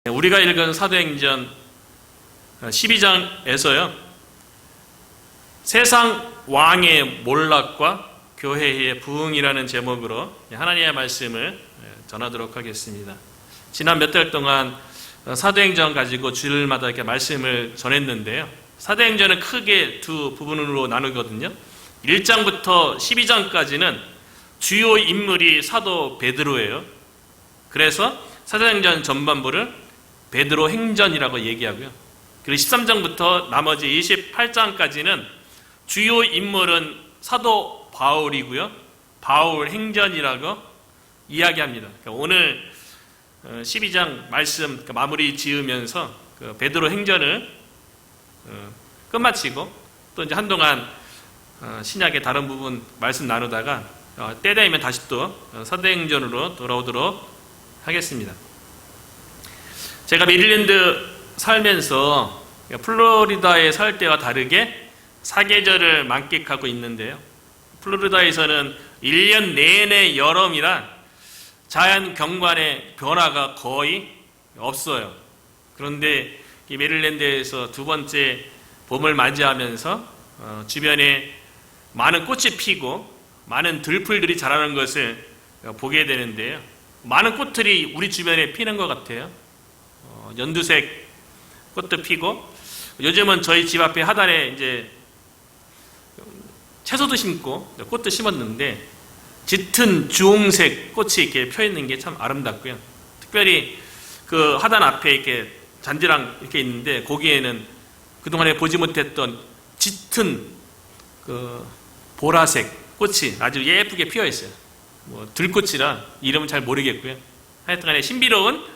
우리가 읽은 사도행전 12장에서요, 세상 왕의 몰락과 교회의 부흥이라는 제목으로 하나님의 말씀을 전하도록 하겠습니다. 지난 몇 달 동안 사도행전 가지고 주일마다 이렇게 말씀을 전했는데요, 사도행전은 크게 두 부분으로 나누거든요. 1장부터 12장까지는 주요 인물이 사도 베드로예요. 그래서 사도행전 전반부를 베드로 행전이라고 얘기하고요. 그리고 13장부터 나머지 28장까지는 주요 인물은 사도 바울이고요, 바울 행전이라고 이야기합니다. 그러니까 오늘 12장 말씀 마무리 지으면서 베드로 행전을 끝마치고 또 이제 한동안 신약의 다른 부분 말씀 나누다가 때 되면 다시 또 사도행전으로 돌아오도록 하겠습니다. 제가 메릴랜드 살면서 플로리다에 살 때와 다르게 사계절을 만끽하고 있는데요, 플로리다에서는 1년 내내 여름이라 자연 경관의 변화가 거의 없어요. 그런데 이 메릴랜드에서 두 번째 봄을 맞이하면서 주변에 많은 꽃이 피고 많은 들풀들이 자라는 것을 보게 되는데요, 많은 꽃들이 우리 주변에 피는 것 같아요. 연두색 꽃도 피고, 요즘은 저희 집 앞에 하단에 이제 채소도 심고 꽃도 심었는데 짙은 주홍색 꽃이 이렇게 펴 있는 게 참 아름답고요. 특별히 그 하단 앞에 이렇게 잔디랑 이렇게 있는데 거기에는 그동안에 보지 못했던 짙은 그 보라색 꽃이 아주 예쁘게 피어 있어요. 뭐 들꽃이라 이름은 잘 모르겠고요. 하여튼간에 신비로운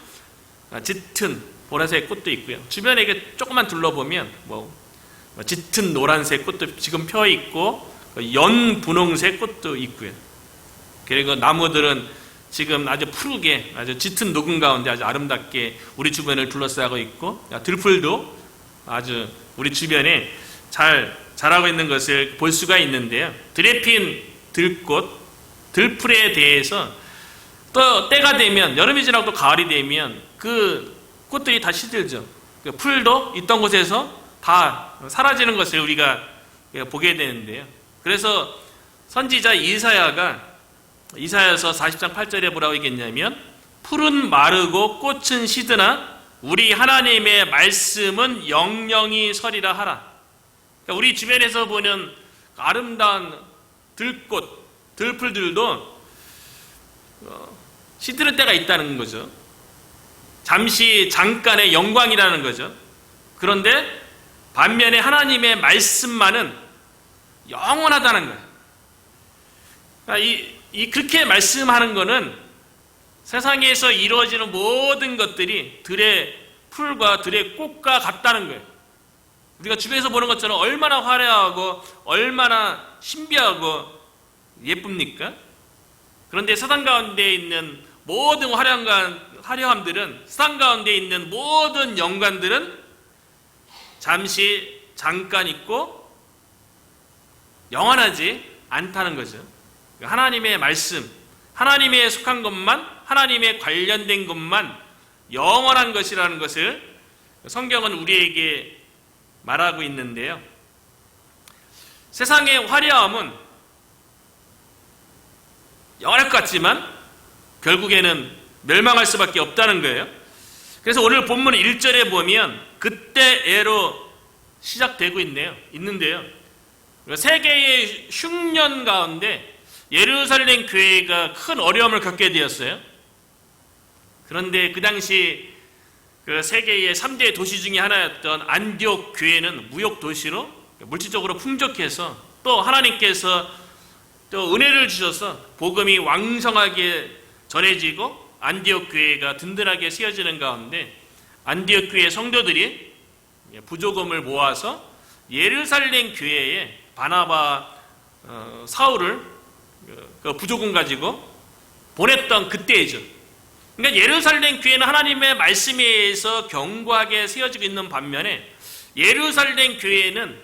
짙은 보라색 꽃도 있고요. 주변에 이렇게 조금만 둘러보면 뭐 짙은 노란색 꽃도 지금 펴 있고 연 분홍색 꽃도 있고요. 그리고 나무들은 지금 아주 푸르게 아주 짙은 녹음 가운데 아주 아름답게 우리 주변을 둘러싸고 있고, 들풀도 아주 우리 주변에 잘 자라고 있는 것을 볼 수가 있는데요, 들에 핀 들꽃, 들풀에 대해서 또 때가 되면, 여름이 지나고 또 가을이 되면 그 꽃들이 다 시들죠. 그 풀도 있던 곳에서 다 사라지는 것을 우리가 보게 되는데요, 그래서 선지자 이사야서 40장 8절에 뭐라고 얘기했냐면, 풀은 마르고 꽃은 시드나 우리 하나님의 말씀은 영영이 서리라 하라. 그러니까 우리 주변에서 보는 아름다운 들꽃, 들풀들도 시드는 때가 있다는 거죠. 잠깐의 영광이라는 거죠. 그런데 반면에 하나님의 말씀만은 영원하다는 거예요. 그러니까 그렇게 말씀하는 거는 세상에서 이루어지는 모든 것들이 들의 풀과 들의 꽃과 같다는 거예요. 우리가 주변에서 보는 것처럼 얼마나 화려하고 얼마나 신비하고 예쁩니까? 그런데 세상 가운데 있는 모든 화려함들은, 세상 가운데 있는 모든 영광들은 잠깐 있고 영원하지 않다는 거죠. 하나님의 말씀, 하나님의 속한 것만, 하나님의 관련된 것만 영원한 것이라는 것을 성경은 우리에게 말하고 있는데요, 세상의 화려함은 영원할 것 같지만 결국에는 멸망할 수밖에 없다는 거예요. 그래서 오늘 본문 1절에 보면 그때에로 시작되고 있는데요, 세계의 흉년 가운데 예루살렘 교회가 큰 어려움을 겪게 되었어요. 그런데 그 당시 그 세계의 3대 도시 중에 하나였던 안디옥 교회는 무역 도시로 물질적으로 풍족해서, 또 하나님께서 또 은혜를 주셔서 복음이 왕성하게 전해지고 안디옥 교회가 든든하게 세워지는 가운데, 안디옥 교회 성도들이 부조금을 모아서 예루살렘 교회에 바나바, 사울을 그 부조금 가지고 보냈던 그때이죠. 그러니까 예루살렘 교회는 하나님의 말씀에 의해서 견고하게 세워지고 있는 반면에, 예루살렘 교회는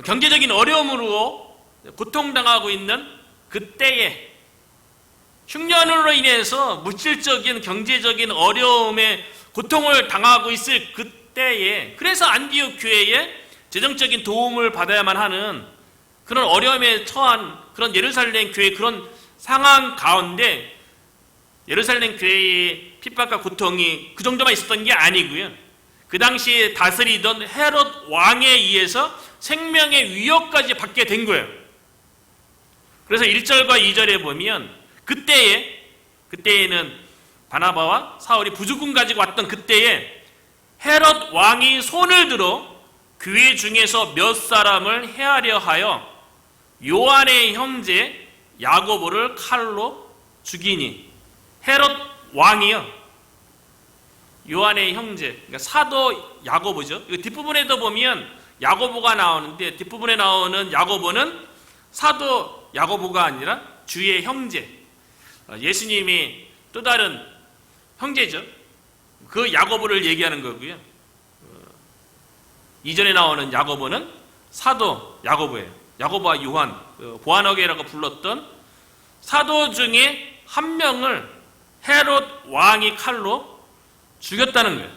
경제적인 어려움으로 고통당하고 있는 그때에 흉년으로 인해서 물질적인 경제적인 어려움에 고통을 당하고 있을 그때에, 그래서 안디옥 교회에 재정적인 도움을 받아야만 하는 그런 어려움에 처한 그런 예루살렘 교회 그런 상황 가운데 예루살렘 교회의 핍박과 고통이 그 정도만 있었던 게 아니고요. 그 당시에 다스리던 헤롯 왕에 의해서 생명의 위협까지 받게 된 거예요. 그래서 1절과 2절에 보면 그때에는 바나바와 사울이 부죽음 가지고 왔던 그때에 헤롯 왕이 손을 들어 교회 중에서 몇 사람을 해하려 하여 요한의 형제 야고보를 칼로 죽이니, 헤롯 왕이요, 요한의 형제, 그러니까 사도 야고보죠. 이거 뒷부분에도 보면 야고보가 나오는데 뒷부분에 나오는 야고보는 사도 야고보가 아니라 주의 형제, 예수님이 또 다른 형제죠. 그 야고보를 얘기하는 거고요. 이전에 나오는 야고보는 사도 야고보예요. 야고보와 요한, 보아너게라고 불렀던 사도 중에 한 명을 헤롯 왕이 칼로 죽였다는 거예요.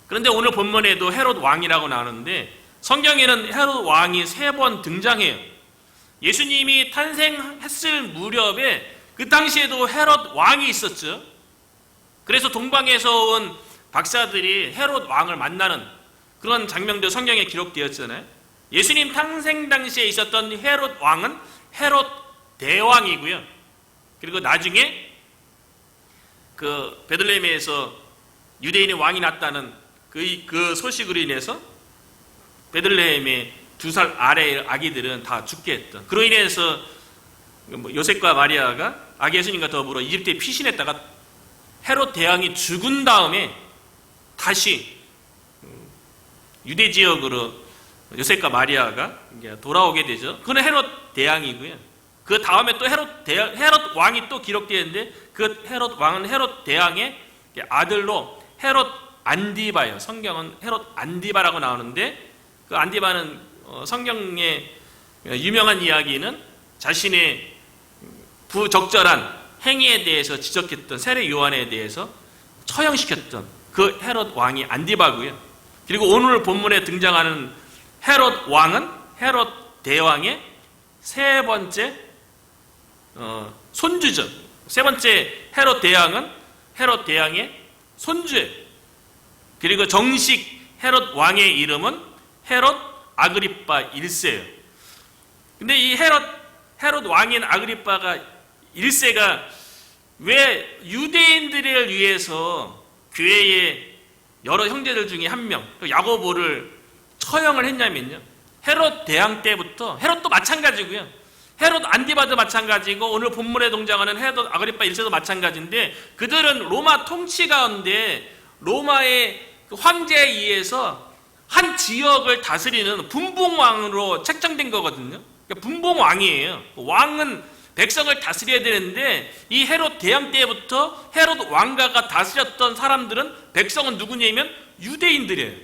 그런데 오늘 본문에도 헤롯 왕이라고 나오는데 성경에는 헤롯 왕이 3번 등장해요. 예수님이 탄생했을 무렵에 그 당시에도 헤롯 왕이 있었죠. 그래서 동방에서 온 박사들이 헤롯 왕을 만나는 그런 장면도 성경에 기록되었잖아요. 예수님 탄생 당시에 있었던 헤롯 왕은 헤롯 대왕이고요. 그리고 나중에 그 베들레헴에서 유대인의 왕이 났다는 그 소식으로 인해서 베들레헴의 2살 아래의 아기들은 다 죽게 했던, 그로 인해서 요셉과 마리아가 아기 예수님과 더불어 이집트에 피신했다가 헤롯 대왕이 죽은 다음에 다시 유대 지역으로 요셉과 마리아가 돌아오게 되죠. 그는 헤롯 대왕이고요. 그 다음에 또 헤롯 왕이 또 기록되는데 그 헤롯 왕은 헤롯 대왕의 아들로 헤롯 안디바예요. 성경은 헤롯 안디바라고 나오는데 그 안디바는 성경의 유명한 이야기는 자신의 부적절한 행위에 대해서 지적했던 세례 요한에 대해서 처형시켰던 그 헤롯 왕이 안디바고요. 그리고 오늘 본문에 등장하는 헤롯 왕은 헤롯 대왕의 3번째 손주죠. 3번째 헤롯 대왕은 헤롯 대왕의 손주예요. 그리고 정식 헤롯 왕의 이름은 헤롯 아그리파 1세예요. 근데 이 헤롯 왕인 아그리파가 1세가 왜 유대인들을 위해서 교회의 여러 형제들 중에 한 명, 야고보를 처형을 했냐면요. 헤롯 대왕 때부터, 헤롯도 마찬가지고요. 헤롯 안디바도 마찬가지고 오늘 본문에 등장하는 헤롯 아그리파 1세도 마찬가지인데 그들은 로마 통치 가운데 로마의 황제에 의해서 한 지역을 다스리는 분봉왕으로 책정된 거거든요. 그러니까 분봉왕이에요. 왕은 백성을 다스려야 되는데 이 헤롯 대왕 때부터 헤롯 왕가가 다스렸던 사람들은 백성은 누구냐면 유대인들이에요.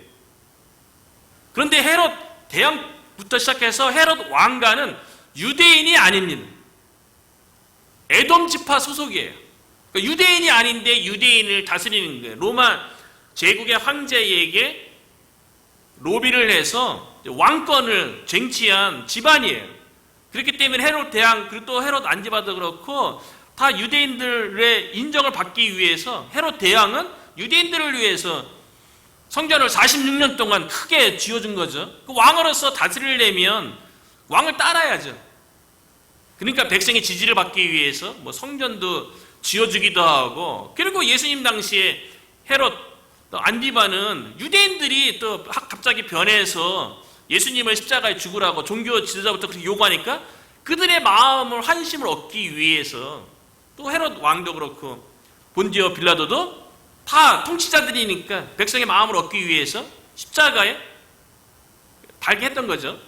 그런데 헤롯 대왕부터 시작해서 헤롯 왕가는 유대인이 아닙니다. 에돔 지파 소속이에요. 그러니까 유대인이 아닌데 유대인을 다스리는 거예요. 로마 제국의 황제에게 로비를 해서 왕권을 쟁취한 집안이에요. 그렇기 때문에 헤롯 대왕 그리고 또 헤롯 안디바도 그렇고 다 유대인들의 인정을 받기 위해서 헤롯 대왕은 유대인들을 위해서 성전을 46년 동안 크게 지어준 거죠. 그 왕으로서 다스리려면 왕을 따라야죠. 그러니까 백성의 지지를 받기 위해서 뭐 성전도 지어주기도 하고, 그리고 예수님 당시에 헤롯 안디바는 유대인들이 또 갑자기 변해서 예수님을 십자가에 죽으라고 종교 지도자부터 그렇게 요구하니까 그들의 마음을 환심을 얻기 위해서 또 헤롯 왕도 그렇고 본디오 빌라도도 다 통치자들이니까 백성의 마음을 얻기 위해서 십자가에 달게 했던 거죠.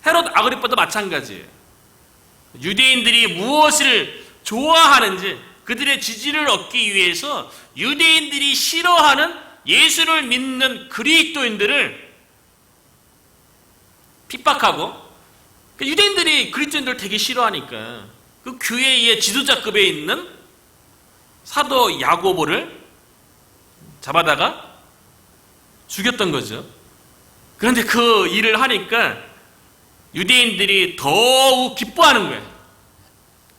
헤롯 아그리파도 마찬가지예요. 유대인들이 무엇을 좋아하는지 그들의 지지를 얻기 위해서 유대인들이 싫어하는 예수를 믿는 그리스도인들을 핍박하고, 유대인들이 그리스도인들을 되게 싫어하니까 그 교회의 지도자급에 있는 사도 야고보를 잡아다가 죽였던 거죠. 그런데 그 일을 하니까 유대인들이 더욱 기뻐하는 거예요.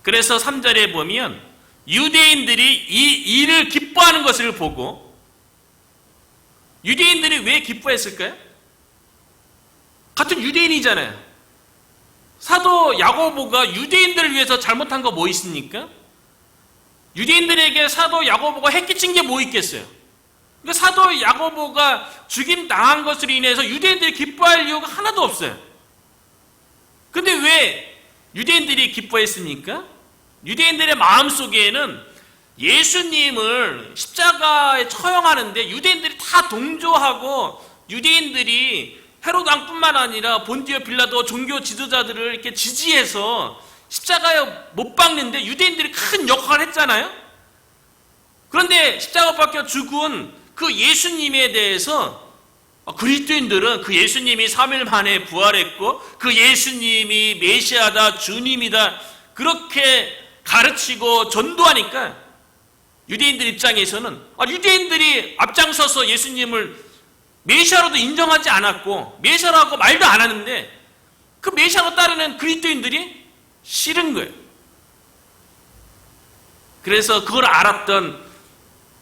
그래서 3절에 보면 유대인들이 이 일을 기뻐하는 것을 보고, 유대인들이 왜 기뻐했을까요? 같은 유대인이잖아요. 사도 야고보가 유대인들을 위해서 잘못한 거 뭐 있습니까? 유대인들에게 사도 야고보가 해끼친 게 뭐 있겠어요? 그러니까 사도 야고보가 죽임 당한 것으로 인해서 유대인들이 기뻐할 이유가 하나도 없어요. 근데 왜 유대인들이 기뻐했습니까? 유대인들의 마음속에는 예수님을 십자가에 처형하는데 유대인들이 다 동조하고, 유대인들이 헤롯 왕뿐만 아니라 본디오 빌라도 종교 지도자들을 이렇게 지지해서 십자가에 못 박는데 유대인들이 큰 역할을 했잖아요. 그런데 십자가 박혀 죽은 그 예수님에 대해서 그리스도인들은 그 예수님이 3일 만에 부활했고 그 예수님이 메시아다, 주님이다, 그렇게 가르치고 전도하니까 유대인들 입장에서는 유대인들이 앞장서서 예수님을 메시아로도 인정하지 않았고 메시아라고 말도 안 하는데 그 메시아로 따르는 그리스도인들이 싫은 거예요. 그래서 그걸 알았던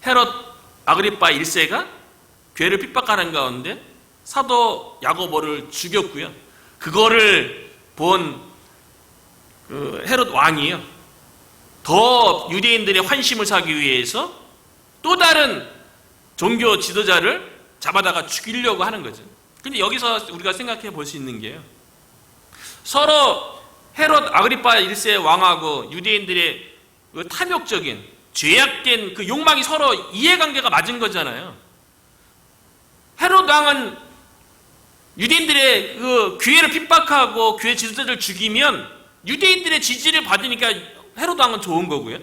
헤롯 아그리파 1세가 교회를 핍박하는 가운데 사도 야고보를 죽였고요. 그거를 본 그 헤롯 왕이요, 더 유대인들의 환심을 사기 위해서 또 다른 종교 지도자를 잡아다가 죽이려고 하는 거죠. 근데 여기서 우리가 생각해 볼 수 있는 게요, 서로 헤롯 아그리파 1세 왕하고 유대인들의 그 탐욕적인 죄악된 그 욕망이 서로 이해관계가 맞은 거잖아요. 헤롯 왕은 유대인들의 그 교회를 핍박하고 교회 지도자들을 죽이면 유대인들의 지지를 받으니까 헤롯 왕은 좋은 거고요.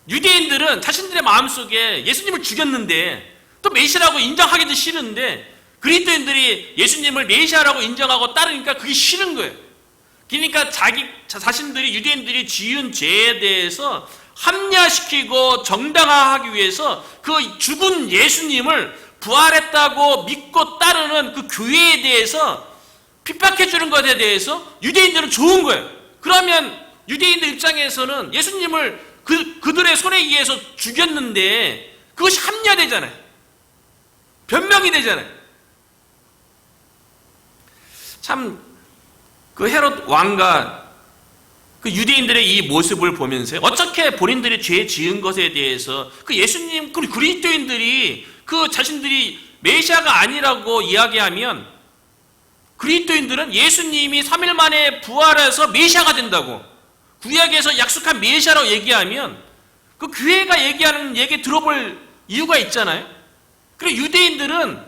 유대인들은 자신들의 마음속에 예수님을 죽였는데 또 메시아라고 인정하기도 싫은데 그리스도인들이 예수님을 메시아라고 인정하고 따르니까 그게 싫은 거예요. 그러니까 자신들이 유대인들이 지은 죄에 대해서 합리화시키고 정당화하기 위해서 그 죽은 예수님을 부활했다고 믿고 따르는 그 교회에 대해서 핍박해 주는 것에 대해서 유대인들은 좋은 거예요. 그러면 유대인들 입장에서는 예수님을 그들의 손에 의해서 죽였는데 그것이 합리화되잖아요. 변명이 되잖아요. 참 그 헤롯 왕과 그 유대인들의 이 모습을 보면서 어떻게 본인들이 죄 지은 것에 대해서 그 예수님, 그 그리스도인들이 그 자신들이 메시아가 아니라고 이야기하면 그리스도인들은 예수님이 3일 만에 부활해서 메시아가 된다고 구약에서 약속한 메시아라고 얘기하면 그 교회가 얘기하는 얘기 들어볼 이유가 있잖아요. 그리고 유대인들은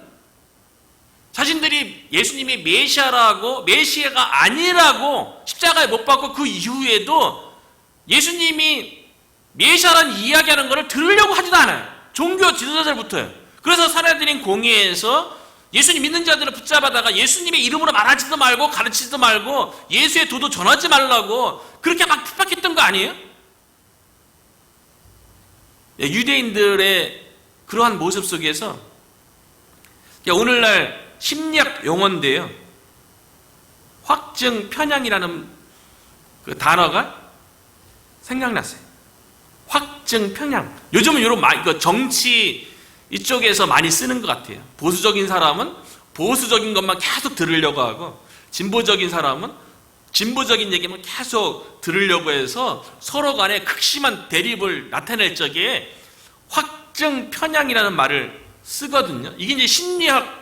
자신들이 예수님이 메시아라고, 메시아가 아니라고 십자가에 못 박고 그 이후에도 예수님이 메시아라는 이야기하는 것을 들으려고 하지도 않아요. 종교 지도자들부터요. 그래서 사내들인 공회에서 예수님 믿는 자들을 붙잡아다가 예수님의 이름으로 말하지도 말고 가르치지도 말고 예수의 도도 전하지 말라고 그렇게 막 핍박했던 거 아니에요? 유대인들의 그러한 모습 속에서 오늘날 심리학 용어인데요, 확증 편향이라는 그 단어가 생각났어요. 확증 편향. 요즘은 이런 정치 이쪽에서 많이 쓰는 것 같아요. 보수적인 사람은 보수적인 것만 계속 들으려고 하고 진보적인 사람은 진보적인 얘기만 계속 들으려고 해서 서로 간에 극심한 대립을 나타낼 적에 확증 편향이라는 말을 쓰거든요. 이게 이제 심리학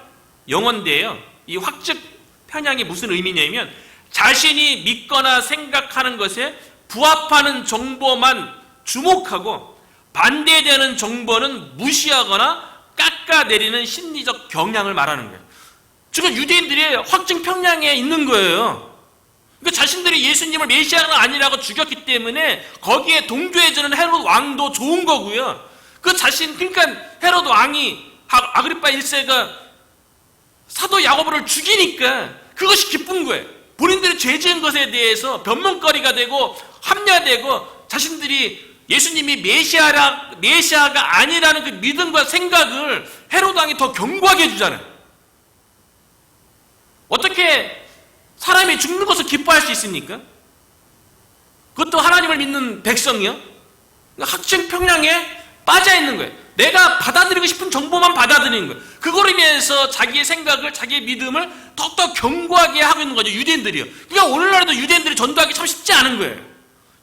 용어인데요, 이 확증 편향이 무슨 의미냐면 자신이 믿거나 생각하는 것에 부합하는 정보만 주목하고 반대되는 정보는 무시하거나 깎아내리는 심리적 경향을 말하는 거예요. 지금 유대인들이 확증 편향에 있는 거예요. 그러니까 자신들이 예수님을 메시아가 아니라고 죽였기 때문에 거기에 동조해주는 헤롯 왕도 좋은 거고요. 그러니까 헤롯 왕이 아그리파 1세가 사도 야고보를 죽이니까 그것이 기쁜 거예요. 본인들이 죄 지은 것에 대해서 변명거리가 되고 합리화되고 자신들이 예수님이 메시아가 아니라는 그 믿음과 생각을 헤로드 왕이 더 견고하게 해주잖아요. 어떻게 사람이 죽는 것을 기뻐할 수 있습니까? 그것도 하나님을 믿는 백성이요? 학증평양에 빠져 있는 거예요. 내가 받아들이고 싶은 정보만 받아들이는 거예요. 그거로 인해서 자기의 생각을, 자기의 믿음을 더욱더 견고하게 하고 있는 거죠. 유대인들이요. 그러니까 오늘날에도 유대인들이 전도하기 참 쉽지 않은 거예요.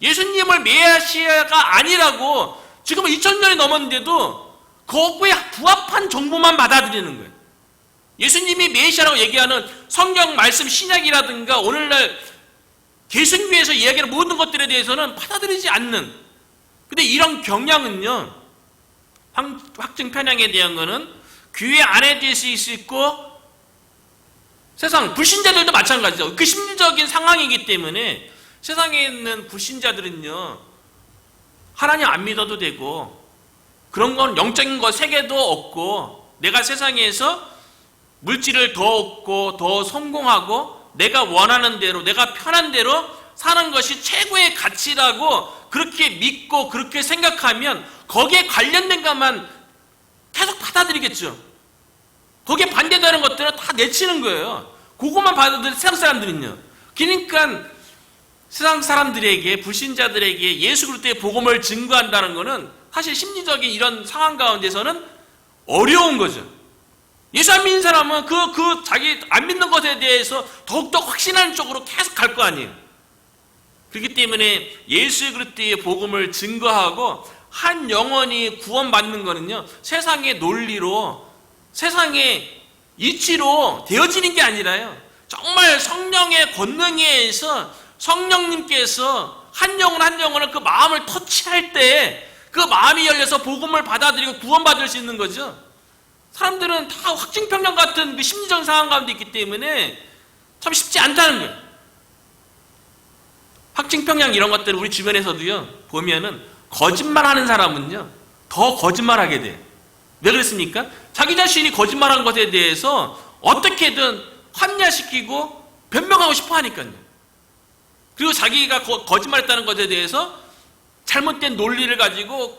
예수님을 메시아가 아니라고 지금 2000년이 넘었는데도 거기에 부합한 정보만 받아들이는 거예요. 예수님이 메시아라고 얘기하는 성경 말씀 신약이라든가 오늘날 개신교에서 이야기하는 모든 것들에 대해서는 받아들이지 않는, 근데 이런 경향은요, 확증 편향에 대한 거는 교회 안에 될 수 있고 세상 불신자들도 마찬가지죠. 그 심리적인 상황이기 때문에 세상에 있는 불신자들은요, 하나님 안 믿어도 되고 그런 건 영적인 거 세계도 없고 내가 세상에서 물질을 더 얻고 더 성공하고 내가 원하는 대로 내가 편한 대로 사는 것이 최고의 가치라고 그렇게 믿고 그렇게 생각하면 거기에 관련된 것만 계속 받아들이겠죠. 거기에 반대되는 것들은 다 내치는 거예요. 그것만 받아들이는 세상 사람들은요. 그러니까 세상 사람들에게, 불신자들에게 예수 그리스도의 복음을 증거한다는 것은 사실 심리적인 이런 상황 가운데서는 어려운 거죠. 예수 안 믿는 사람은 자기 안 믿는 것에 대해서 더욱더 확신하는 쪽으로 계속 갈 거 아니에요. 그렇기 때문에 예수 그리스도의 복음을 증거하고 한 영혼이 구원받는 거는요, 세상의 논리로, 세상의 이치로 되어지는 게 아니라요, 정말 성령의 권능에 의해서 성령님께서 한 영혼 한 영혼을 그 마음을 터치할 때 그 마음이 열려서 복음을 받아들이고 구원받을 수 있는 거죠. 사람들은 다 확증평양 같은 그 심리적인 상황 가운데 있기 때문에 참 쉽지 않다는 거예요. 확증평양 이런 것들을 우리 주변에서도요, 보면은 거짓말하는 사람은요, 더 거짓말하게 돼요. 왜 그랬습니까? 자기 자신이 거짓말한 것에 대해서 어떻게든 합리화시키고 변명하고 싶어 하니까요. 그리고 자기가 거짓말했다는 것에 대해서 잘못된 논리를 가지고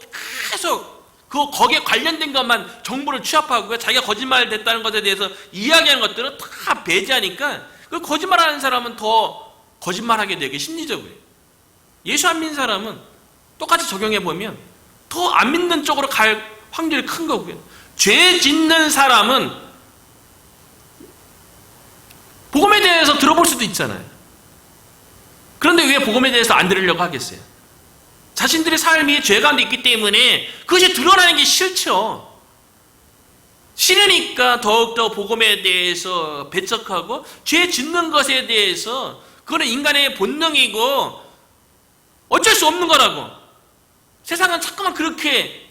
계속 거기에 관련된 것만 정보를 취합하고 자기가 거짓말했다는 것에 대해서 이야기하는 것들은 다 배제하니까 그 거짓말하는 사람은 더 거짓말하게 되게 심리적으로. 예수 안 믿는 사람은 똑같이 적용해보면 더 안 믿는 쪽으로 갈 확률이 큰 거고요. 죄 짓는 사람은 복음에 대해서 들어볼 수도 있잖아요. 그런데 왜 복음에 대해서 안 들으려고 하겠어요? 자신들의 삶이 죄 가운데 있기 때문에 그것이 드러나는 게 싫죠. 싫으니까 더욱더 복음에 대해서 배척하고 죄 짓는 것에 대해서 그거는 인간의 본능이고 어쩔 수 없는 거라고. 세상은 자꾸만 그렇게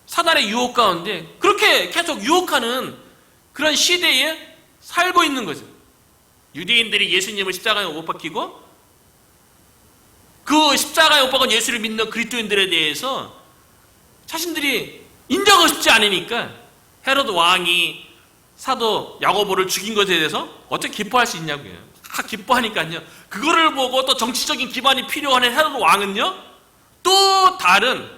사단의 유혹 가운데 그렇게 계속 유혹하는 그런 시대에 살고 있는 거죠. 유대인들이 예수님을 십자가에 못 박히고 그 십자가에 못 박은 예수를 믿는 그리스도인들에 대해서 자신들이 인정하고 싶지 않으니까 헤로드 왕이 사도 야고보를 죽인 것에 대해서 어떻게 기뻐할 수 있냐고요. 다 기뻐하니까요. 그거를 보고 또 정치적인 기반이 필요한 헤로드 왕은요, 또 다른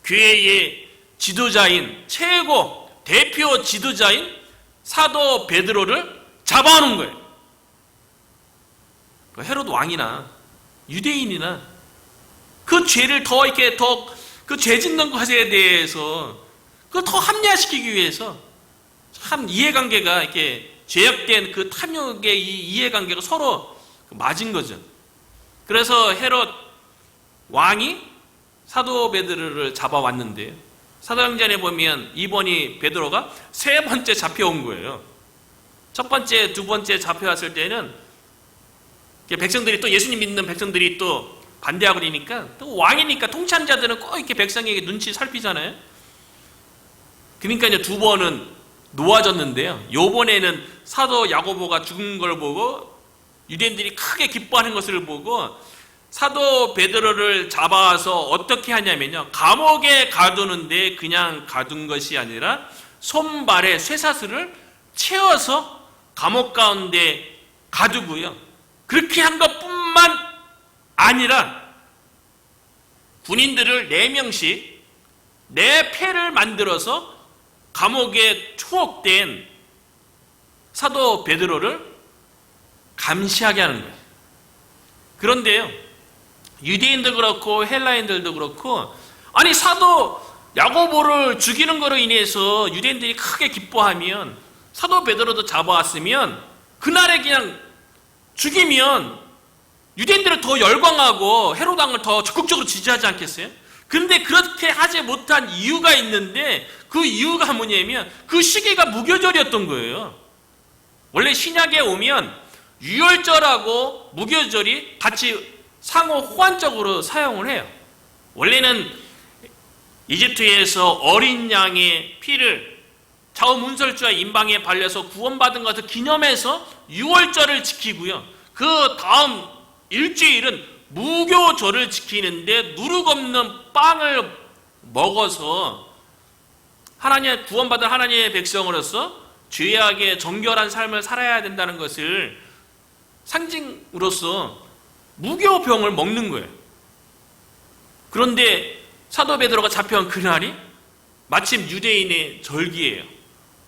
교회의 지도자인, 최고 대표 지도자인 사도 베드로를 잡아오는 거예요. 헤로드 왕이나 유대인이나 그 죄를 더 이렇게 그 죄 짓는 것에 대해서 그걸 더 합리화시키기 위해서 참 이해관계가 이렇게 죄악된 그 탐욕의 이 이해관계가 서로 맞은 거죠. 그래서 헤롯 왕이 사도 베드로를 잡아왔는데요. 사도행전에 보면 이번이 베드로가 세 번째 잡혀온 거예요. 첫 번째, 두 번째 잡혀왔을 때는 백성들이 또 예수님 믿는 백성들이 또 반대하고 그러니까 또 왕이니까 통치하는 자들은 꼭 이렇게 백성에게 눈치 살피잖아요. 그러니까 이제 두 번은 놓아졌는데요. 요번에는 사도 야고보가 죽은 걸 보고 유대인들이 크게 기뻐하는 것을 보고 사도 베드로를 잡아와서 어떻게 하냐면요, 감옥에 가두는데 그냥 가둔 것이 아니라 손발에 쇠사슬을 채워서 감옥 가운데 가두고요, 그렇게 한 것뿐만 아니라 군인들을 4명씩 4패를 만들어서 감옥에 투옥된 사도 베드로를 감시하게 하는 거예요. 그런데요, 유대인도 그렇고 헬라인들도 그렇고, 아니 사도 야고보를 죽이는 거로 인해서 유대인들이 크게 기뻐하면, 사도 베드로도 잡아왔으면 그날에 그냥 죽이면 유대인들은 더 열광하고 헤롯 왕을 더 적극적으로 지지하지 않겠어요? 그런데 그렇게 하지 못한 이유가 있는데, 그 이유가 뭐냐면 그 시기가 무교절이었던 거예요. 원래 신약에 오면 유월절하고 무교절이 같이 상호 호환적으로 사용을 해요. 원래는 이집트에서 어린 양의 피를 자원문설주와 임방에 발려서 구원받은 것을 기념해서 유월절을 지키고요. 그 다음 일주일은 무교절을 지키는데 누룩 없는 빵을 먹어서 하나님의 구원받은 하나님의 백성으로서 죄악의 정결한 삶을 살아야 된다는 것을 상징으로서 무교병을 먹는 거예요. 그런데 사도 베드로가 잡혀온 그날이 마침 유대인의 절기예요.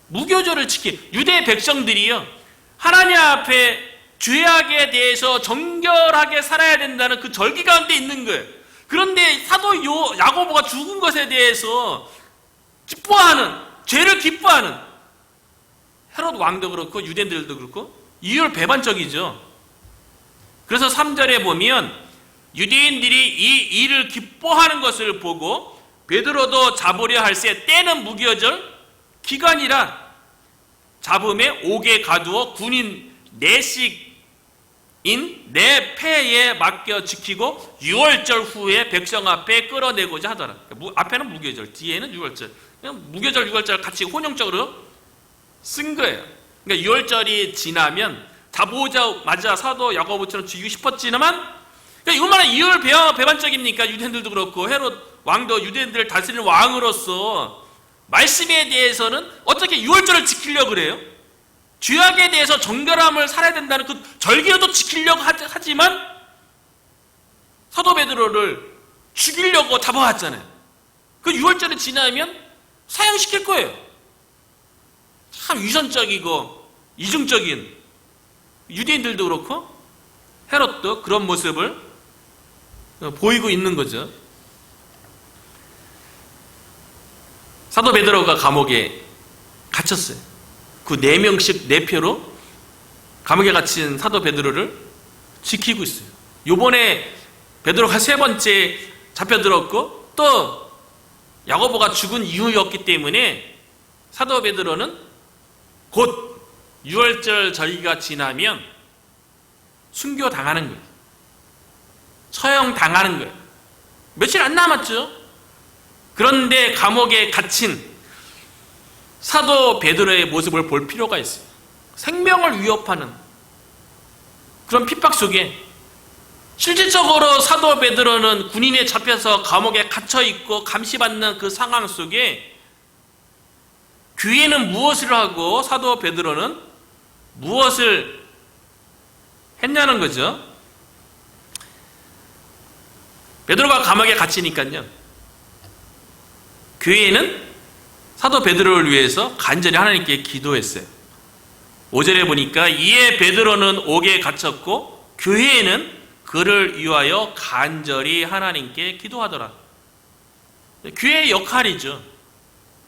무교절을 지킨 유대 백성들이요, 하나님 앞에 죄악에 대해서 정결하게 살아야 된다는 그 절기 가운데 있는 거예요. 그런데 사도 야고보가 죽은 것에 대해서 기뻐하는, 죄를 기뻐하는 헤롯 왕도 그렇고 유대인들도 그렇고 이율 배반적이죠. 그래서 3절에 보면 유대인들이 이 일을 기뻐하는 것을 보고 베드로도 잡으려 할새 때는 무교절 기간이라 잡음에 옥에 가두어 군인 4씩인 4패에 맡겨 지키고 6월절 후에 백성 앞에 끌어내고자 하더라. 앞에는 무교절, 뒤에는 6월절. 그냥 무교절, 6월절 같이 혼용적으로 쓴 거예요. 그러니까 6월절이 지나면 잡아오자마자 사도 야고보처럼 죽이고 싶었지만, 그러니까 얼마나 이율 배반적입니까? 유대인들도 그렇고 헤롯 왕도 유대인들을 다스리는 왕으로서 말씀에 대해서는 어떻게 6월절을 지키려고 그래요? 죄악에 대해서 정결함을 살아야 된다는 그 절기도 지키려고 하지만 사도 베드로를 죽이려고 잡아왔잖아요. 그 6월절이 지나면 사형시킬 거예요. 참 위선적이고 이중적인, 유대인들도 그렇고 헤롯도 그런 모습을 보이고 있는 거죠. 사도 베드로가 감옥에 갇혔어요. 그 4명씩 4표로 감옥에 갇힌 사도 베드로를 지키고 있어요. 요번에 베드로가 3번째 잡혀들었고 또 야고보가 죽은 이후였기 때문에 사도 베드로는 곧 6월절 절기가 지나면 순교당하는 거예요. 처형당하는 거예요. 며칠 안 남았죠. 그런데 감옥에 갇힌 사도 베드로의 모습을 볼 필요가 있어요. 생명을 위협하는 그런 핍박 속에 실질적으로 사도 베드로는 군인에 잡혀서 감옥에 갇혀있고 감시받는 그 상황 속에 교회는 무엇을 하고 사도 베드로는 무엇을 했냐는 거죠. 베드로가 감옥에 갇히니까요, 교회는 사도 베드로를 위해서 간절히 하나님께 기도했어요. 5절에 보니까 이에 베드로는 옥에 갇혔고 교회는 그를 위하여 간절히 하나님께 기도하더라. 교회의 역할이죠.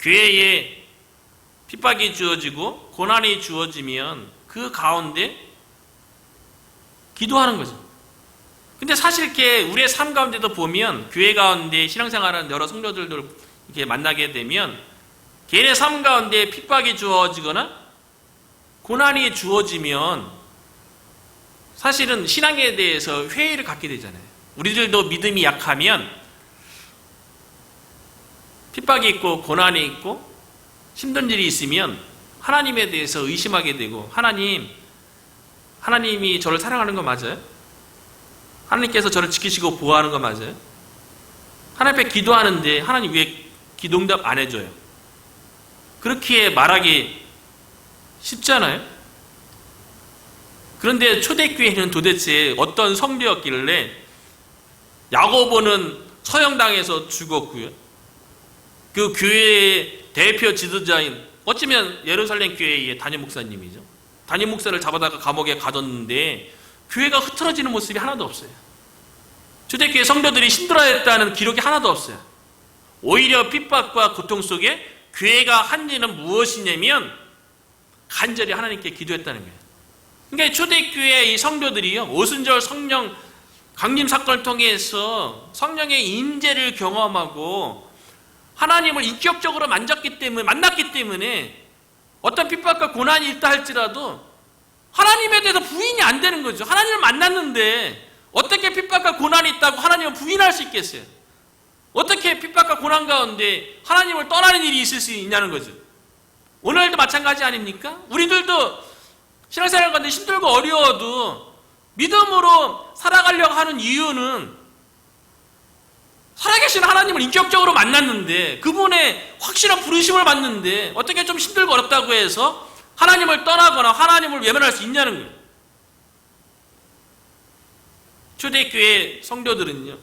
교회에 핍박이 주어지고 고난이 주어지면 그 가운데 기도하는 거죠. 근데 사실 이렇게 우리의 삶 가운데도 보면 교회 가운데 신앙생활하는 여러 성도들을 이렇게 만나게 되면 개인의 삶 가운데 핍박이 주어지거나 고난이 주어지면 사실은 신앙에 대해서 회의를 갖게 되잖아요. 우리들도 믿음이 약하면 핍박이 있고 고난이 있고 힘든 일이 있으면 하나님에 대해서 의심하게 되고, 하나님이 저를 사랑하는 거 맞아요? 하나님께서 저를 지키시고 보호하는 거 맞아요? 하나님 앞에 기도하는데 하나님 왜 기도응답 안 해줘요? 그렇게 말하기 쉽잖아요. 그런데 초대교회는 도대체 어떤 성도였길래 야고보는 처형당해서 죽었고요. 그 교회의 대표 지도자인 어쩌면 예루살렘 교회의 담임 목사님이죠. 담임 목사를 잡아다가 감옥에 가뒀는데 교회가 흐트러지는 모습이 하나도 없어요. 초대교회 성도들이 힘들어했다는 기록이 하나도 없어요. 오히려 핍박과 고통 속에 교회가 한 일은 무엇이냐면 간절히 하나님께 기도했다는 거예요. 그러니까 초대교회의 이 성도들이요, 오순절 성령 강림 사건을 통해서 성령의 임재를 경험하고 하나님을 인격적으로 만났기 때문에 어떤 핍박과 고난이 있다 할지라도 하나님에 대해서 부인이 안 되는 거죠. 하나님을 만났는데 어떻게 핍박과 고난이 있다고 하나님을 부인할 수 있겠어요? 어떻게 핍박과 고난 가운데 하나님을 떠나는 일이 있을 수 있냐는 거죠. 오늘도 마찬가지 아닙니까? 우리들도 신앙생활 가운데 힘들고 어려워도 믿음으로 살아가려고 하는 이유는 살아계신 하나님을 인격적으로 만났는데 그분의 확실한 부르심을 받는데 어떻게 좀 힘들고 어렵다고 해서 하나님을 떠나거나 하나님을 외면할 수 있냐는 거예요. 초대교회 성도들은요,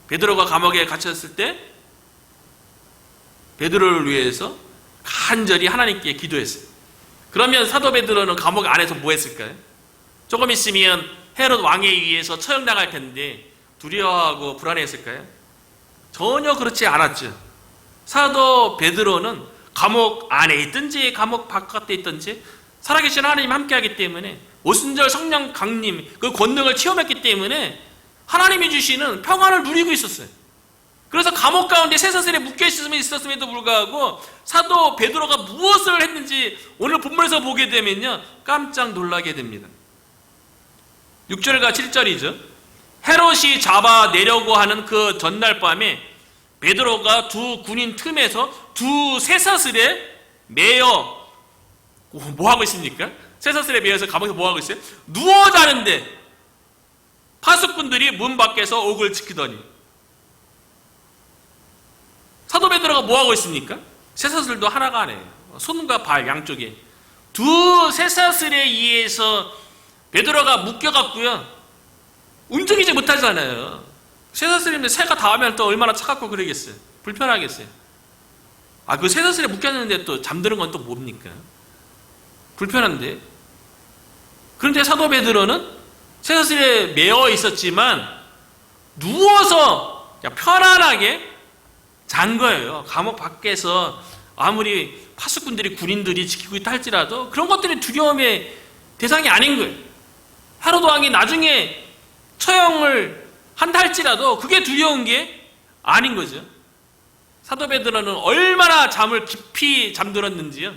베드로가 감옥에 갇혔을 때 베드로를 위해서 간절히 하나님께 기도했어요. 그러면 사도 베드로는 감옥 안에서 뭐 했을까요? 조금 있으면 헤롯 왕에 의해서 처형당할 텐데 두려워하고 불안했을까요? 전혀 그렇지 않았죠. 사도 베드로는 감옥 안에 있든지 감옥 바깥에 있든지 살아계신 하나님 함께하기 때문에 오순절 성령 강림 그 권능을 체험했기 때문에 하나님이 주시는 평안을 누리고 있었어요. 그래서 감옥 가운데 쇠사슬에 묶여 있었음에도 불구하고 사도 베드로가 무엇을 했는지 오늘 본문에서 보게 되면요, 깜짝 놀라게 됩니다. 6절과 7절이죠. 헤롯이 잡아내려고 하는 그 전날 밤에 베드로가 두 군인 틈에서 두 쇠사슬에 매여 뭐 하고 있습니까? 쇠사슬에 매여서 감옥에서 뭐 하고 있어요? 누워 자는데 파수꾼들이 문 밖에서 옥을 지키더니 사도 베드로가 뭐 하고 있습니까? 쇠사슬도 하나가 아니에요. 손과 발 양쪽에 두 쇠사슬에 의해서 베드로가 묶여갖고요, 움직이지 못하잖아요. 쇠사슬인데 새가 닿으면 또 얼마나 차갑고 그러겠어요. 불편하겠어요. 그 쇠사슬에 묶였는데 또 잠드는 건 또 뭡니까? 불편한데. 그런데 사도 베드로는 쇠사슬에 매어 있었지만 누워서 그냥 편안하게 잔 거예요. 감옥 밖에서 아무리 파수꾼들이 군인들이 지키고 있다 할지라도 그런 것들이 두려움의 대상이 아닌 거예요. 헤롯 왕이 나중에 처형을 한다 할지라도 그게 두려운 게 아닌 거죠. 사도 베드로는 얼마나 잠을 깊이 잠들었는지요,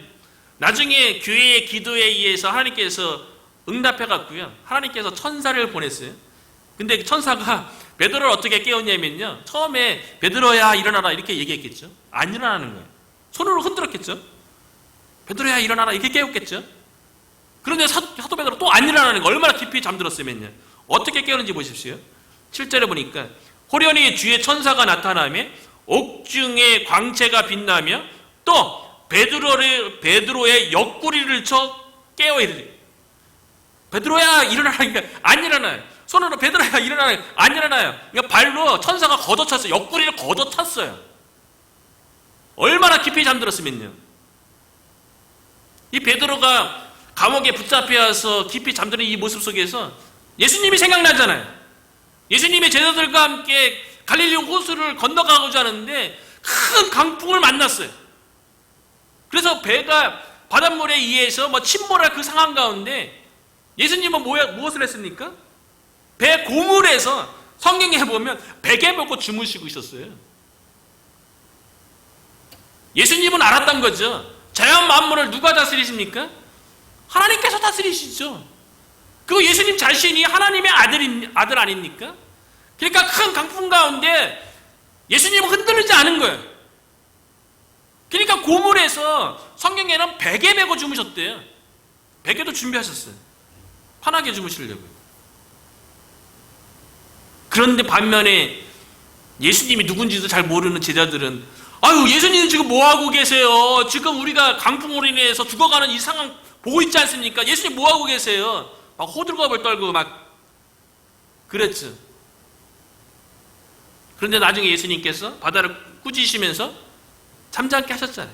나중에 교회의 기도에 의해서 하나님께서 응답해 갔고요, 하나님께서 천사를 보냈어요. 근데 천사가 베드로를 어떻게 깨웠냐면요, 처음에 베드로야 일어나라 이렇게 얘기했겠죠. 안 일어나는 거예요. 손으로 흔들었겠죠. 베드로야 일어나라 이렇게 깨웠겠죠. 그런데 사도 베드로 또 안 일어나는 거, 얼마나 깊이 잠들었으면요. 어떻게 깨우는지 보십시오. 7절에 보니까 호련히 주의 천사가 나타나며 옥중에 광채가 빛나며 또 베드로의 옆구리를 쳐 깨워 이르되, 베드로야 일어나라니까 안 일어나요. 손으로 베드로야 일어나요. 안 일어나요. 그러니까 발로 천사가 걷어찼어요. 옆구리를 걷어찼어요. 얼마나 깊이 잠들었으면요. 이 베드로가 감옥에 붙잡혀서 깊이 잠드는 이 모습 속에서 예수님이 생각나잖아요. 예수님의 제자들과 함께 갈릴리 호수를 건너가고자 하는데 큰 강풍을 만났어요. 그래서 배가 바닷물에 의해서 침몰할 그 상황 가운데 예수님은 무엇을 했습니까? 배 고물에서 성경에 보면 베개 벗고 주무시고 있었어요. 예수님은 알았던 거죠. 자연 만물을 누가 다스리십니까? 하나님께서 다스리시죠. 그리고 예수님 자신이 하나님의 아들 아닙니까? 그러니까 큰 강풍 가운데 예수님은 흔들리지 않은 거예요. 그러니까 고물에서 성경에는 베개 메고 주무셨대요. 베개도 준비하셨어요. 편하게 주무시려고요. 그런데 반면에 예수님이 누군지도 잘 모르는 제자들은, 아유 예수님 지금 뭐하고 계세요? 지금 우리가 강풍으로 인해서 죽어가는 이 상황 보고 있지 않습니까? 예수님 뭐하고 계세요? 막 호들갑을 떨고 막 그랬죠. 그런데 나중에 예수님께서 바다를 꾸짖으시면서 잠잠게 하셨잖아요.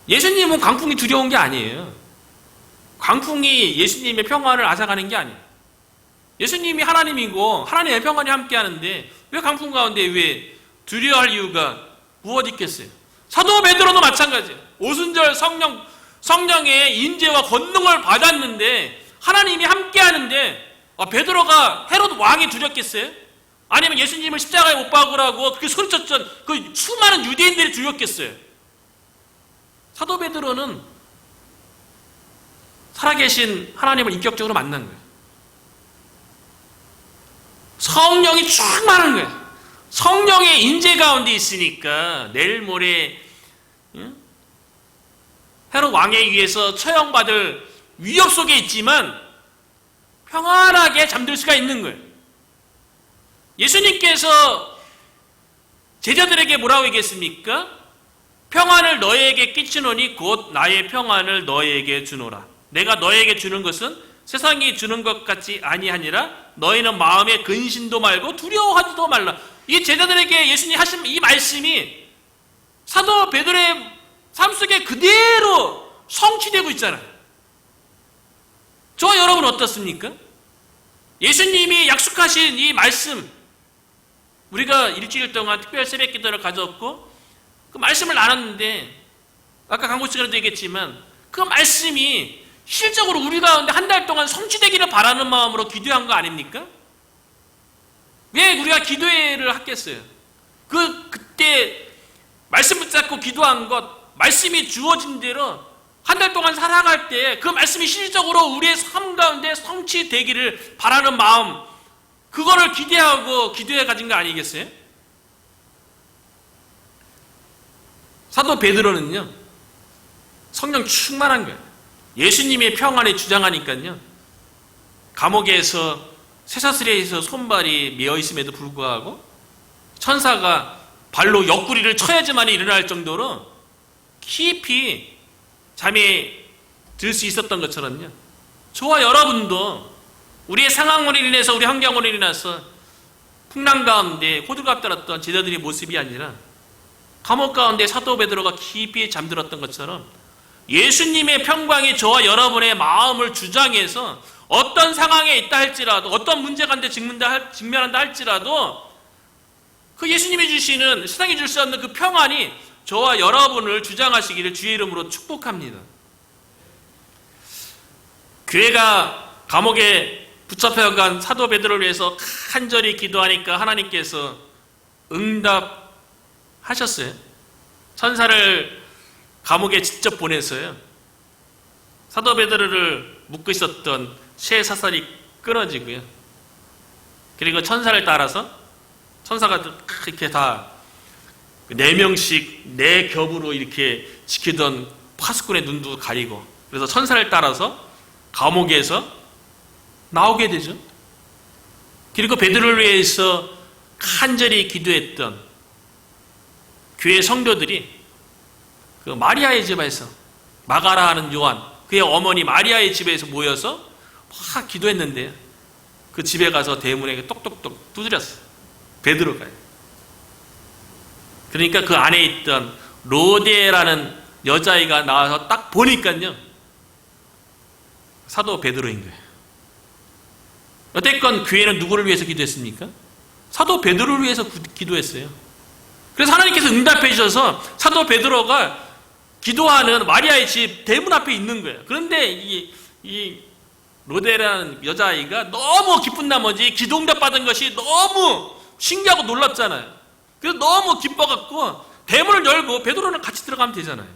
예수님은 광풍이 두려운 게 아니에요. 광풍이 예수님의 평안을 앗아가는 게 아니에요. 예수님이 하나님이고 하나님의 평안이 함께 하는데 왜 광풍 가운데 왜 두려워할 이유가 무엇 있겠어요? 사도 베드로도 마찬가지예요. 오순절 성령의 인재와 권능을 받았는데 하나님이 함께 하는데 베드로가 헤롯 왕이 두렵겠어요? 아니면 예수님을 십자가에 못 박으라고 그렇게 소리쳤던 그 수많은 유대인들이 두렵겠어요? 사도 베드로는 살아계신 하나님을 인격적으로 만난 거예요. 성령이 충만한 거예요. 성령의 인재 가운데 있으니까 내일 모레 헤롯 왕에 의해서 처형받을 위협 속에 있지만 평안하게 잠들 수가 있는 거예요. 예수님께서 제자들에게 뭐라고 얘기했습니까? 평안을 너희에게 끼치노니 곧 나의 평안을 너희에게 주노라. 내가 너희에게 주는 것은 세상이 주는 것 같이 아니하니라. 너희는 마음에 근심도 말고 두려워하지도 말라. 이 제자들에게 예수님이 하신 이 말씀이 사도 베드로의 삶 속에 그대로 성취되고 있잖아요. 저와 여러분 어떻습니까? 예수님이 약속하신 이 말씀, 우리가 일주일 동안 특별 새벽 기도를 가졌고 그 말씀을 나눴는데 아까 광고 시간에도 얘기했지만 그 말씀이 실적으로 우리 가운데 한 달 동안 성취되기를 바라는 마음으로 기도한 거 아닙니까? 왜 우리가 기도회를 했겠어요? 그때 말씀 붙잡고 기도한 것, 말씀이 주어진 대로 한 달 동안 살아갈 때 그 말씀이 실질적으로 우리의 삶 가운데 성취되기를 바라는 마음, 그거를 기대하고 기도해 가진 거 아니겠어요? 사도 베드로는요, 성령 충만한 거예요. 예수님의 평안에 주장하니까요, 감옥에서 쇠사슬에서 손발이 메어 있음에도 불구하고 천사가 발로 옆구리를 쳐야지만 일어날 정도로 깊이 잠이 들 수 있었던 것처럼요, 저와 여러분도 우리의 상황으로 인해서 우리 환경으로 인해서 풍랑 가운데 호들갑 떨었던 제자들의 모습이 아니라 감옥 가운데 사도 베드로가 깊이 잠들었던 것처럼 예수님의 평강이 저와 여러분의 마음을 주장해서 어떤 상황에 있다 할지라도, 어떤 문제가 직면한다 할지라도 그 예수님이 주시는, 세상이 줄 수 없는 그 평안이 저와 여러분을 주장하시기를 주의 이름으로 축복합니다. 교회가 감옥에 붙잡혀간 사도 베드로를 위해서 간절히 기도하니까 하나님께서 응답하셨어요. 천사를 감옥에 직접 보내서요, 사도 베드로를 묶고 있었던 쇠 사슬이 끊어지고요, 그리고 천사를 따라서 천사가 이렇게 다 4명씩 4겹으로 이렇게 지키던 파수꾼의 눈도 가리고, 그래서 천사를 따라서 감옥에서 나오게 되죠. 그리고 베드로를 위해서 간절히 기도했던 교회 성도들이 그 마리아의 집에서, 마가라 하는 요한, 그의 어머니 마리아의 집에서 모여서 막 기도했는데 그 집에 가서 대문에 똑똑똑 두드렸어요. 베드로가요. 그러니까 그 안에 있던 로데라는 여자아이가 나와서 딱 보니까요, 사도 베드로인 거예요. 어쨌건 교회는 누구를 위해서 기도했습니까? 사도 베드로를 위해서 기도했어요. 그래서 하나님께서 응답해 주셔서 사도 베드로가 기도하는 마리아의 집 대문 앞에 있는 거예요. 그런데 이 로데라는 여자아이가 너무 기쁜 나머지 기도 응답 받은 것이 너무 신기하고 놀랍잖아요. 그래서 너무 기뻐갖고 대문을 열고 베드로는 같이 들어가면 되잖아요.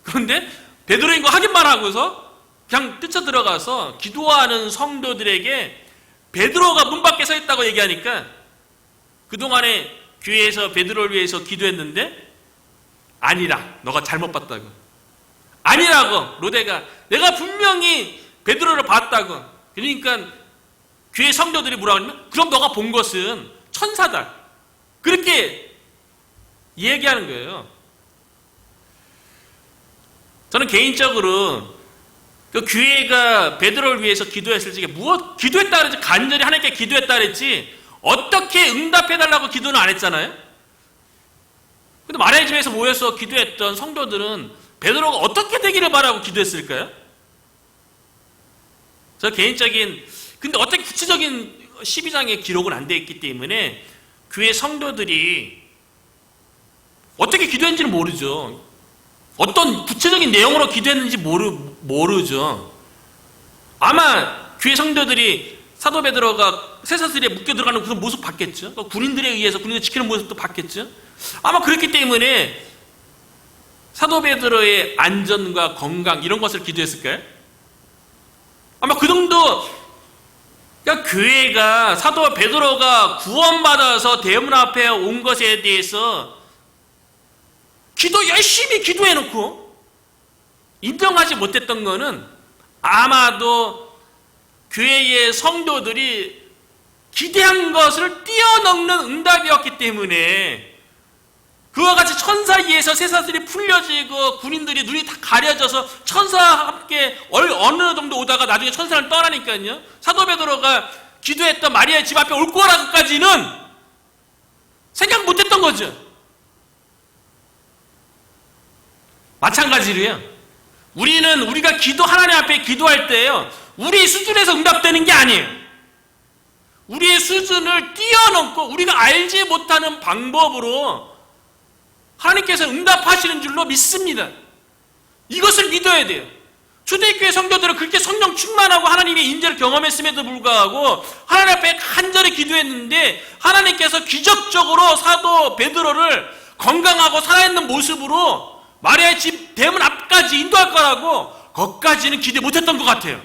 그런데 베드로인 거 확인만 하고서 그냥 뛰쳐 들어가서 기도하는 성도들에게 베드로가 문 밖에 서 있다고 얘기하니까 그동안에 교회에서 베드로를 위해서 기도했는데 아니라, 너가 잘못 봤다고. 아니라고, 로데가. 내가 분명히 베드로를 봤다고. 그러니까 교회 성도들이 뭐라고 하냐면, 그럼 너가 본 것은 천사다. 그렇게 얘기하는 거예요. 저는 개인적으로 그 교회가 베드로를 위해서 기도했을 적에 기도했다 그랬지, 간절히 하나님께 기도했다 그랬지, 어떻게 응답해달라고 기도는 안 했잖아요. 근데 마리아의 집에서 모여서 기도했던 성도들은 베드로가 어떻게 되기를 바라고 기도했을까요? 저 개인적인, 근데 어떻게 구체적인 12장에 기록은 안 되어 있기 때문에 교회 성도들이 어떻게 기도했는지는 모르죠. 어떤 구체적인 내용으로 기도했는지 모르죠. 아마 교회 성도들이 사도 베드로가 쇠사슬에 묶여 들어가는 그 모습 봤겠죠. 군인들에 의해서 군인들 지키는 모습도 봤겠죠. 아마 그렇기 때문에 사도 베드로의 안전과 건강 이런 것을 기도했을까요? 아마 그 정도. 그러니까 교회가 사도 베드로가 구원받아서 대문 앞에 온 것에 대해서 기도 열심히 기도해놓고 인정하지 못했던 거는 아마도 교회의 성도들이 기대한 것을 뛰어넘는 응답이었기 때문에 그와 같이 천사 위에서 쇠사슬이 풀려지고 군인들이 눈이 다 가려져서 천사와 함께 어느 정도 오다가 나중에 천사를 떠나니까요. 사도 베드로가 기도했던 마리아의 집 앞에 올 거라고까지는 생각 못했던 거죠. 마찬가지로요. 우리가 하나님 앞에 기도할 때요. 우리 수준에서 응답되는 게 아니에요. 우리의 수준을 뛰어넘고 우리가 알지 못하는 방법으로 하나님께서 응답하시는 줄로 믿습니다. 이것을 믿어야 돼요. 초대교회 성도들은 그렇게 성령 충만하고 하나님의 인재를 경험했음에도 불구하고 하나님 앞에 간절히 기도했는데 하나님께서 기적적으로 사도 베드로를 건강하고 살아있는 모습으로 마리아의 집 대문 앞까지 인도할 거라고 거기까지는 기대 못했던 것 같아요.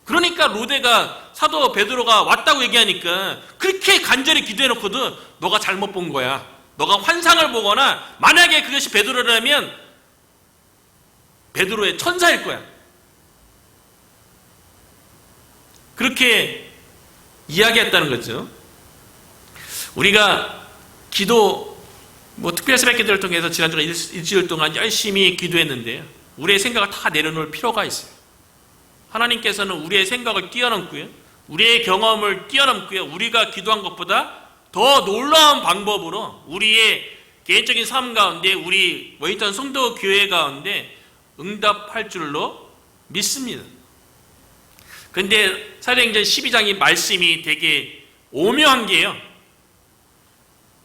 그러니까 로데가 사도 베드로가 왔다고 얘기하니까 그렇게 간절히 기도해놓고도 너가 잘못 본 거야. 너가 환상을 보거나 만약에 그것이 베드로라면 베드로의 천사일 거야. 그렇게 이야기했다는 거죠. 우리가 기도 특별 새벽 기도를 통해서 지난주 일주일 동안 열심히 기도했는데요. 우리의 생각을 다 내려놓을 필요가 있어요. 하나님께서는 우리의 생각을 뛰어넘고요. 우리의 경험을 뛰어넘고요. 우리가 기도한 것보다 더 놀라운 방법으로 우리의 개인적인 삶 가운데 우리 웨이턴 성도 교회 가운데 응답할 줄로 믿습니다. 근데 사도행전 12장의 말씀이 되게 오묘한 게요.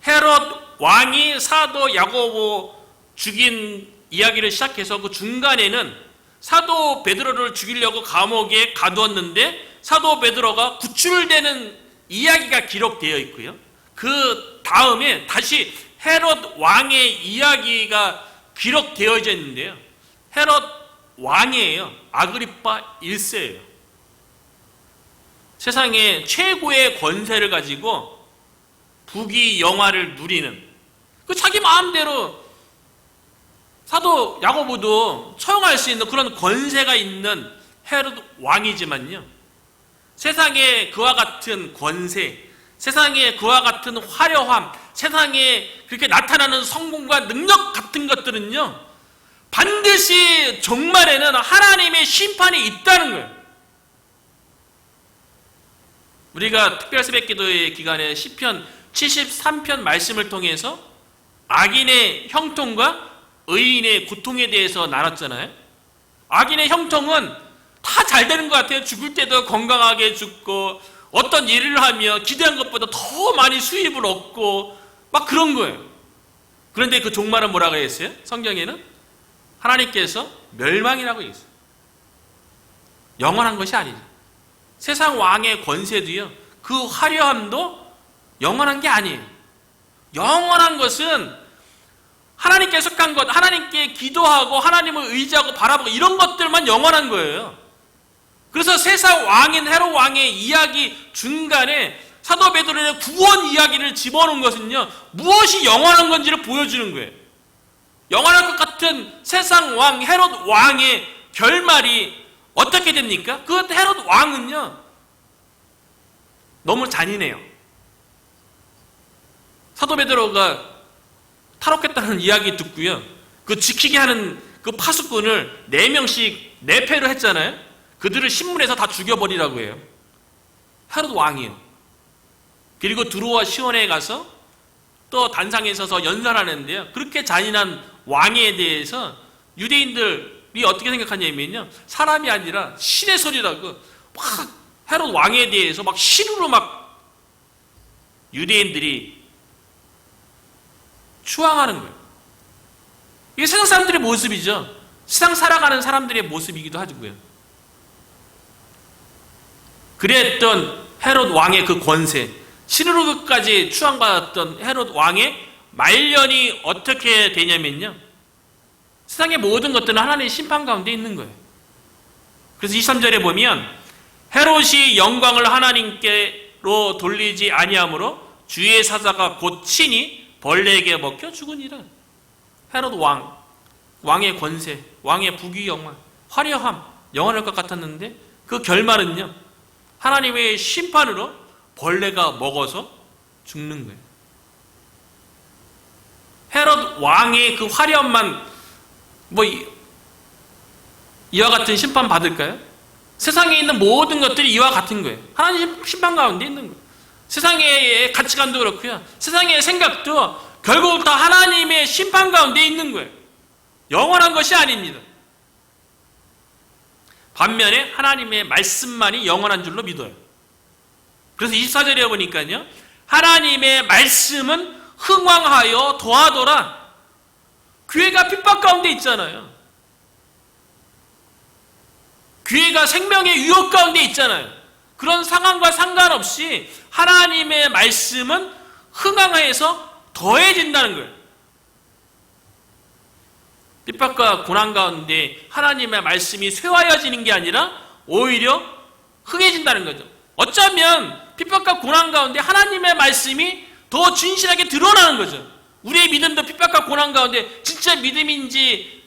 헤롯 왕이 사도 야고보 죽인 이야기를 시작해서 그 중간에는 사도 베드로를 죽이려고 감옥에 가두었는데 사도 베드로가 구출되는 이야기가 기록되어 있고요. 그 다음에 다시 헤롯 왕의 이야기가 기록되어져 있는데요. 헤롯 왕이에요. 아그리파 1세예요. 세상에 최고의 권세를 가지고 부귀 영화를 누리는 그 자기 마음대로 사도 야고보도 처형할 수 있는 그런 권세가 있는 헤롯 왕이지만요. 세상에 그와 같은 권세, 세상에 그와 같은 화려함, 세상에 그렇게 나타나는 성공과 능력 같은 것들은요. 반드시 종말에는 하나님의 심판이 있다는 거예요. 우리가 특별 새벽 기도의 기간에 시편 73편 말씀을 통해서 악인의 형통과 의인의 고통에 대해서 나눴잖아요. 악인의 형통은 다 잘 되는 것 같아요. 죽을 때도 건강하게 죽고 어떤 일을 하며 기대한 것보다 더 많이 수입을 얻고 막 그런 거예요. 그런데 그 종말은 뭐라고 했어요? 성경에는 하나님께서 멸망이라고 했어요. 영원한 것이 아니죠. 세상 왕의 권세도요. 그 화려함도 영원한 게 아니에요. 영원한 것은 하나님께 속한 것, 하나님께 기도하고 하나님을 의지하고 바라보고 이런 것들만 영원한 거예요. 그래서 세상 왕인 헤롯 왕의 이야기 중간에 사도 베드로의 구원 이야기를 집어넣은 것은요. 무엇이 영원한 건지를 보여주는 거예요. 영원할 것 같은 세상 왕 헤롯 왕의 결말이 어떻게 됩니까? 그 헤롯 왕은요. 너무 잔인해요. 사도 베드로가 탈옥했다는 이야기 듣고요. 그 지키게 하는 그 파수꾼을 4명씩 내패를 했잖아요. 그들을 신문에서 다 죽여버리라고 해요. 헤롯 왕이요. 그리고 두로와 시온에 가서 또 단상에 서서 연설하는데요. 그렇게 잔인한 왕에 대해서 유대인들이 어떻게 생각하냐면요. 사람이 아니라 신의 소리라고 막 헤롯 왕에 대해서 막 신으로 막 유대인들이 추앙하는 거예요. 이게 세상 사람들의 모습이죠. 세상 살아가는 사람들의 모습이기도 하고요. 그랬던 헤롯 왕의 그 권세, 신으로까지 추앙받았던 헤롯 왕의 말년이 어떻게 되냐면요. 세상의 모든 것들은 하나님의 심판 가운데 있는 거예요. 그래서 23절에 보면 헤롯이 영광을 하나님께로 돌리지 아니하므로 주의 사자가 곧 친히 벌레에게 먹혀 죽으니라. 헤롯 왕의 권세, 왕의 부귀 영화, 화려함, 영원할 것 같았는데 그 결말은요. 하나님의 심판으로 벌레가 먹어서 죽는 거예요. 헤롯 왕의 그 화려함만 이와 같은 심판 받을까요? 세상에 있는 모든 것들이 이와 같은 거예요. 하나님 심판 가운데 있는 거예요. 세상의 가치관도 그렇고요. 세상의 생각도 결국 다 하나님의 심판 가운데 있는 거예요. 영원한 것이 아닙니다. 반면에 하나님의 말씀만이 영원한 줄로 믿어요. 그래서 24절에 보니까요. 하나님의 말씀은 흥왕하여 더하더라. 교회가 핍박 가운데 있잖아요. 교회가 생명의 유혹 가운데 있잖아요. 그런 상황과 상관없이 하나님의 말씀은 흥왕해서 더해진다는 거예요. 핍박과 고난 가운데 하나님의 말씀이 쇠화해지는 게 아니라 오히려 흥해진다는 거죠. 어쩌면 핍박과 고난 가운데 하나님의 말씀이 더 진실하게 드러나는 거죠. 우리의 믿음도 핍박과 고난 가운데 진짜 믿음인지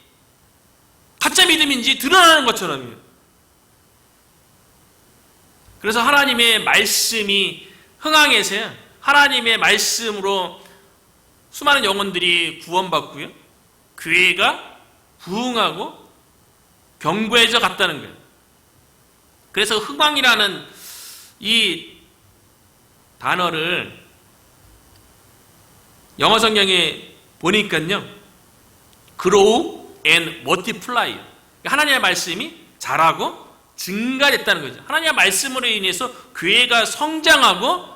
가짜 믿음인지 드러나는 것처럼요. 그래서 하나님의 말씀이 흥황해서요. 하나님의 말씀으로 수많은 영혼들이 구원받고요. 교회가 부흥하고 견고해져 갔다는 거예요. 그래서 흥황이라는 이 단어를 영어 성경에 보니까요. grow and multiply. 하나님의 말씀이 자라고 증가됐다는 거죠. 하나님의 말씀으로 인해서 교회가 성장하고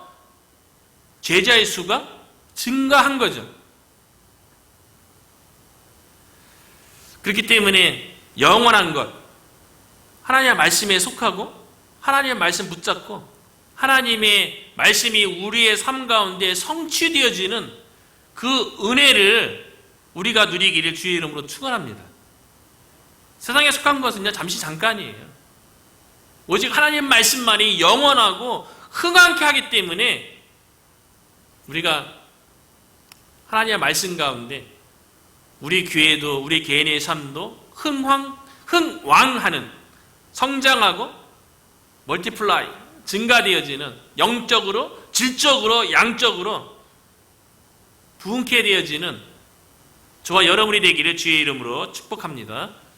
제자의 수가 증가한 거죠. 그렇기 때문에 영원한 것, 하나님의 말씀에 속하고 하나님의 말씀 붙잡고 하나님의 말씀이 우리의 삶 가운데 성취되어지는 그 은혜를 우리가 누리기를 주의 이름으로 축원합니다. 세상에 속한 것은요 잠시 잠깐이에요. 오직 하나님 말씀만이 영원하고 흥황케 하기 때문에 우리가 하나님의 말씀 가운데 우리 교회도 우리 개인의 삶도 흥왕하는 성장하고 멀티플라이 증가되어지는 영적으로 질적으로 양적으로 부흥케 되어지는 저와 여러분이 되기를 주의 이름으로 축복합니다.